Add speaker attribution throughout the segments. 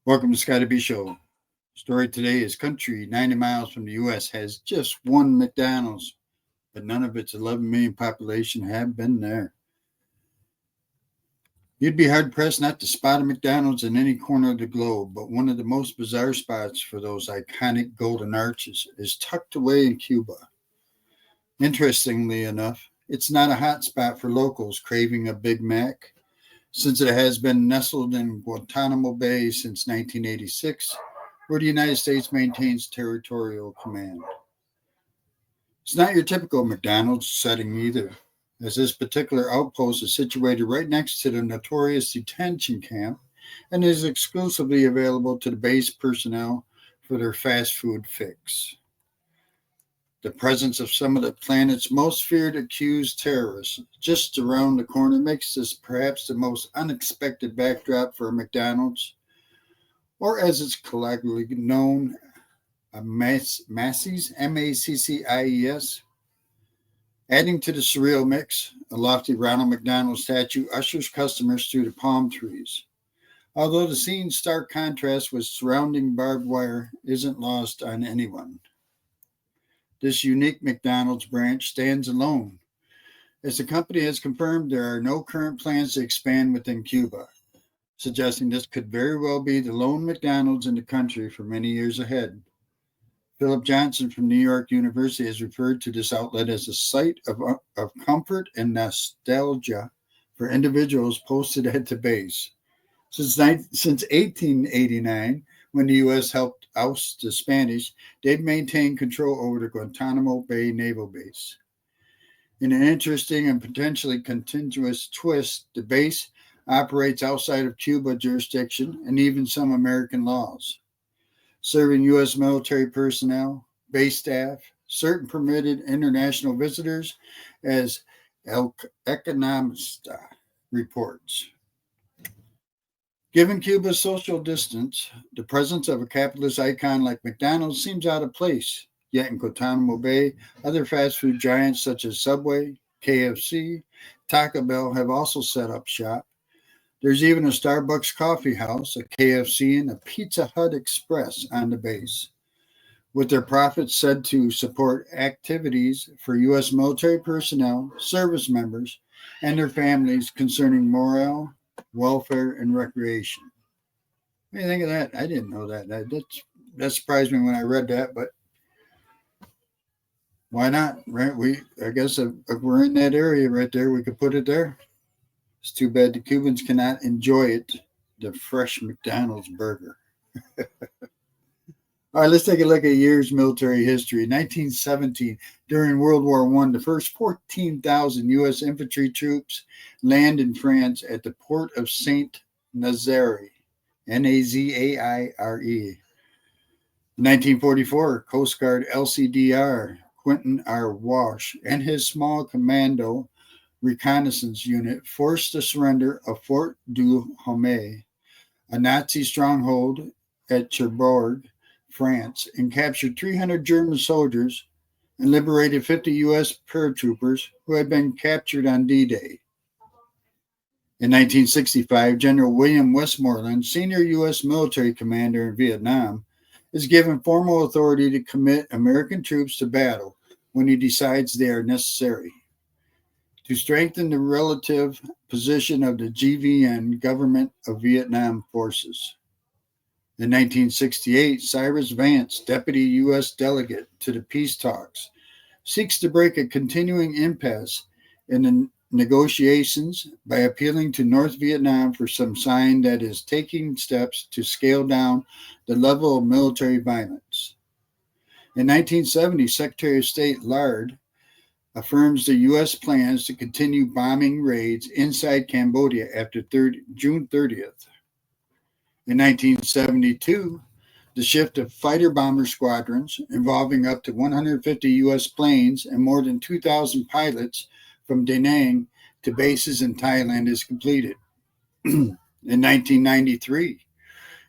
Speaker 1: Welcome to Scotty B Show. Story today is country 90 miles from the U.S. has just one McDonald's, but none of its 11 million population have been there. You'd be hard pressed not to spot a McDonald's in any corner of the globe, but one of the most bizarre spots for those iconic golden arches is tucked away in Cuba. Interestingly enough, it's not a hot spot for locals craving a Big Mac, since it has been nestled in Guantanamo Bay since 1986, where the United States maintains territorial command. It's not your typical McDonald's setting either, as this particular outpost is situated right next to the notorious detention camp and is exclusively available to the base personnel for their fast food fix. The presence of some of the planet's most feared accused terrorists just around the corner makes this perhaps the most unexpected backdrop for a McDonald's, or as it's colloquially known, a Macy's, M-A-C-C-I-E-S. Adding to the surreal mix, a lofty Ronald McDonald statue ushers customers through the palm trees. Although the scene's stark contrast with surrounding barbed wire isn't lost on anyone. This unique McDonald's branch stands alone, as the company has confirmed there are no current plans to expand within Cuba, suggesting this could very well be the lone McDonald's in the country for many years ahead. Philip Johnson from New York University has referred to this outlet as a site of comfort and nostalgia for individuals posted at the base. Since 1889, when the U.S. helped oust the Spanish, they've maintained control over the Guantanamo Bay Naval Base. In an interesting and potentially contentious twist, the base operates outside of Cuba jurisdiction and even some American laws, serving U.S. military personnel, base staff, certain permitted international visitors, as El Economista reports. Given Cuba's social distance, the presence of a capitalist icon like McDonald's seems out of place. Yet in Guantanamo Bay, other fast food giants such as Subway, KFC, Taco Bell have also set up shop. There's even a Starbucks coffee house, a KFC, and a Pizza Hut Express on the base, with their profits said to support activities for U.S. military personnel, service members, and their families concerning morale, welfare, and recreation. What do you think of that? I didn't know that. That surprised me when I read that, but why not? Right? I guess if we're in that area right there, we could put it there. It's too bad the Cubans cannot enjoy it, the fresh McDonald's burger. All right, let's take a look at year's military history. 1917, during World War I, the first 14,000 U.S. infantry troops land in France at the port of Saint-Nazaire, Nazaire. In 1944, Coast Guard LCDR Quentin R. Walsh and his small commando reconnaissance unit forced the surrender of Fort du Homais, a Nazi stronghold at Cherbourg, France, and captured 300 German soldiers and liberated 50 U.S. paratroopers who had been captured on D-Day. In 1965, General William Westmoreland, senior U.S. military commander in Vietnam, is given formal authority to commit American troops to battle when he decides they are necessary, to strengthen the relative position of the GVN, Government of Vietnam Forces. In 1968, Cyrus Vance, deputy U.S. delegate to the peace talks, seeks to break a continuing impasse in the negotiations by appealing to North Vietnam for some sign that is taking steps to scale down the level of military violence. In 1970, Secretary of State Lard affirms the U.S. plans to continue bombing raids inside Cambodia after June 30th. In 1972, the shift of fighter bomber squadrons involving up to 150 U.S. planes and more than 2,000 pilots from Da Nang to bases in Thailand is completed. In 1993,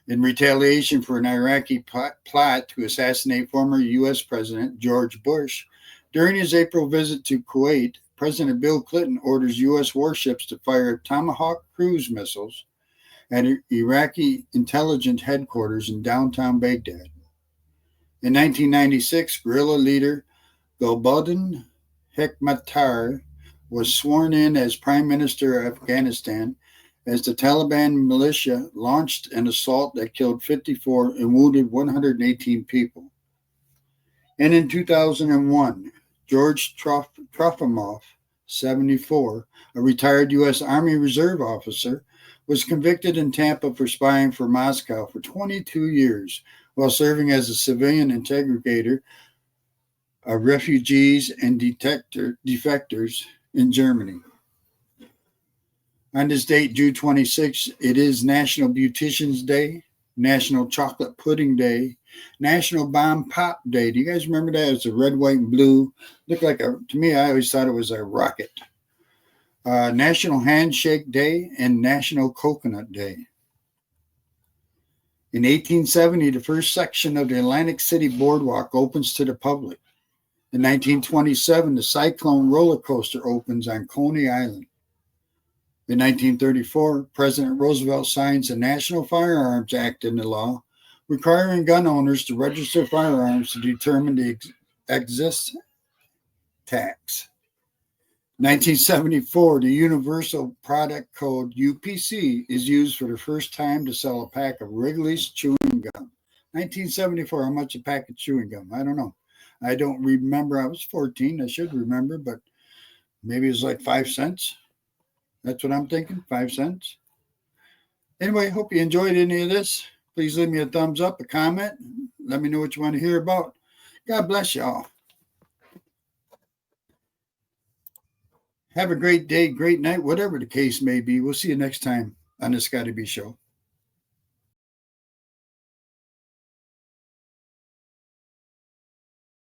Speaker 1: in retaliation for an Iraqi plot to assassinate former U.S. President George Bush, during his April visit to Kuwait, President Bill Clinton orders U.S. warships to fire Tomahawk cruise missiles at Iraqi intelligence headquarters in downtown Baghdad. In 1996, guerrilla leader Gulbuddin Hekmatyar was sworn in as Prime Minister of Afghanistan as the Taliban militia launched an assault that killed 54 and wounded 118 people. And in 2001, George Trofimov, 74, a retired U.S. Army Reserve officer, was convicted in Tampa for spying for Moscow for 22 years while serving as a civilian interrogator of refugees and defectors in Germany. On this date, June 26, it is National Beautician's Day, National Chocolate Pudding Day, National Bomb Pop Day. Do you guys remember that? It was a red, white, and blue. Looked like to me, I always thought it was a rocket. National Handshake Day and National Coconut Day. In 1870, the first section of the Atlantic City Boardwalk opens to the public. In 1927, the Cyclone roller coaster opens on Coney Island. In 1934, President Roosevelt signs the National Firearms Act into law, requiring gun owners to register firearms to determine the excise tax. 1974, the Universal Product Code, UPC, is used for the first time to sell a pack of Wrigley's chewing gum. 1974, how much a pack of chewing gum? I don't know. I don't remember. I was 14. I should remember, but maybe it was like 5 cents. That's what I'm thinking, 5 cents. Anyway, hope you enjoyed any of this. Please leave me a thumbs up, a comment. Let me know what you want to hear about. God bless y'all. Have a great day, great night, whatever the case may be. We'll see you next time on the Scotty B Show.